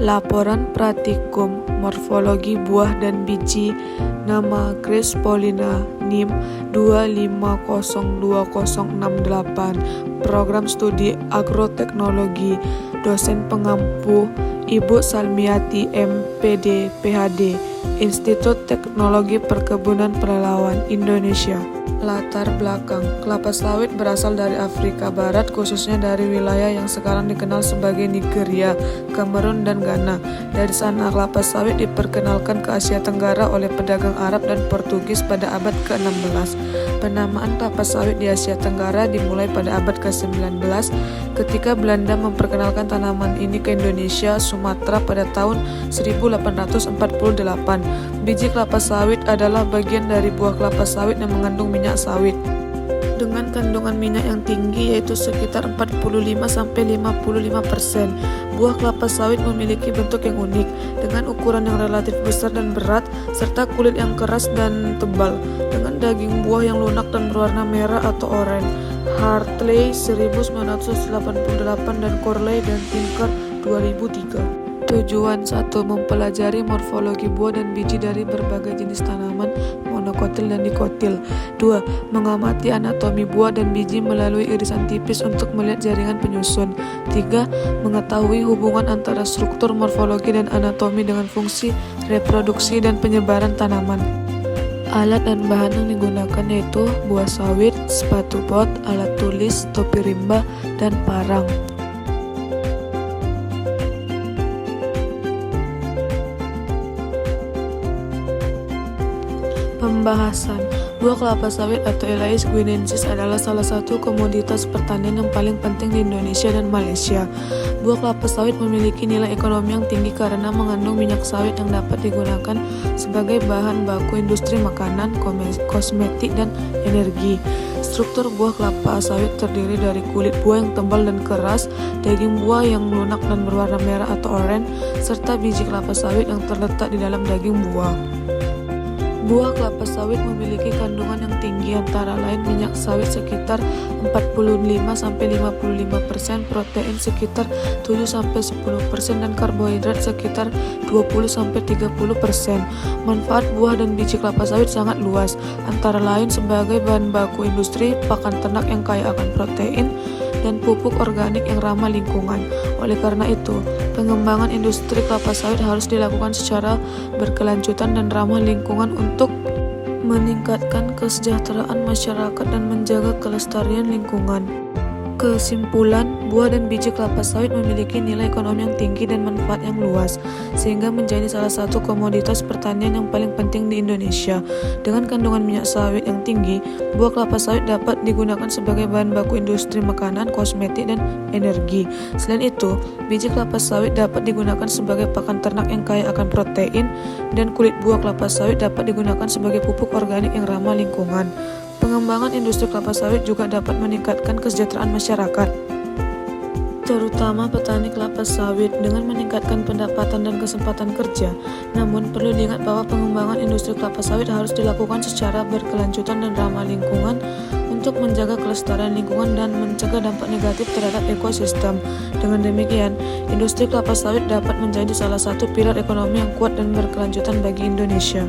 Laporan Praktikum Morfologi Buah dan Biji. Nama Grace Paulina, NIM 2502068. Program Studi Agroteknologi. Dosen pengampu Ibu Salmiati MPD PhD, Institut Teknologi Perkebunan Pelalawan Indonesia. Latar belakang: kelapa sawit berasal dari Afrika Barat, khususnya dari wilayah yang sekarang dikenal sebagai Nigeria, Kamerun, dan Ghana. Dari sana, kelapa sawit diperkenalkan ke Asia Tenggara oleh pedagang Arab dan Portugis pada abad ke-16. Penamaan kelapa sawit di Asia Tenggara dimulai pada abad ke-19 ketika Belanda memperkenalkan tanaman ini ke Indonesia, Sumatera pada tahun 1848. Biji kelapa sawit adalah bagian dari buah kelapa sawit yang mengandung minyak sawit dengan kandungan minyak yang tinggi, yaitu sekitar 45-55%. Buah kelapa sawit memiliki bentuk yang unik dengan ukuran yang relatif besar dan berat, serta kulit yang keras dan tebal dengan daging buah yang lunak dan berwarna merah atau oranye. Hartley 1988 dan Corley dan Tinker 2003. Tujuan: 1. Mempelajari morfologi buah dan biji dari berbagai jenis tanaman monokotil dan dikotil. 2. Mengamati anatomi buah dan biji melalui irisan tipis untuk melihat jaringan penyusun. 3. Mengetahui hubungan antara struktur morfologi dan anatomi dengan fungsi reproduksi dan penyebaran tanaman. Alat dan bahan yang digunakan yaitu buah sawit, sepatu bot, alat tulis, topi rimba, dan parang. Pembahasan: buah kelapa sawit atau Elais guineensis adalah salah satu komoditas pertanian yang paling penting di Indonesia dan Malaysia. Buah kelapa sawit memiliki nilai ekonomi yang tinggi karena mengandung minyak sawit yang dapat digunakan sebagai bahan baku industri makanan, kosmetik, dan energi. Struktur buah kelapa sawit terdiri dari kulit buah yang tebal dan keras, daging buah yang lunak dan berwarna merah atau oranye, serta biji kelapa sawit yang terletak di dalam daging buah. Buah kelapa sawit memiliki kandungan yang tinggi, antara lain minyak sawit sekitar 45-55%, protein sekitar 7-10%, dan karbohidrat sekitar 20-30%. Manfaat buah dan biji kelapa sawit sangat luas, antara lain sebagai bahan baku industri, pakan ternak yang kaya akan protein, dan pupuk organik yang ramah lingkungan. Oleh karena itu, pengembangan industri kelapa sawit harus dilakukan secara berkelanjutan dan ramah lingkungan untuk meningkatkan kesejahteraan masyarakat dan menjaga kelestarian lingkungan. Kesimpulan: buah dan biji kelapa sawit memiliki nilai ekonomi yang tinggi dan manfaat yang luas, sehingga menjadi salah satu komoditas pertanian yang paling penting di Indonesia. Dengan kandungan minyak sawit yang tinggi, buah kelapa sawit dapat digunakan sebagai bahan baku industri makanan, kosmetik, dan energi. Selain itu, biji kelapa sawit dapat digunakan sebagai pakan ternak yang kaya akan protein, dan kulit buah kelapa sawit dapat digunakan sebagai pupuk organik yang ramah lingkungan. Pengembangan industri kelapa sawit juga dapat meningkatkan kesejahteraan masyarakat, terutama petani kelapa sawit, dengan meningkatkan pendapatan dan kesempatan kerja. Namun, perlu diingat bahwa pengembangan industri kelapa sawit harus dilakukan secara berkelanjutan dan ramah lingkungan untuk menjaga kelestarian lingkungan dan mencegah dampak negatif terhadap ekosistem. Dengan demikian, industri kelapa sawit dapat menjadi salah satu pilar ekonomi yang kuat dan berkelanjutan bagi Indonesia.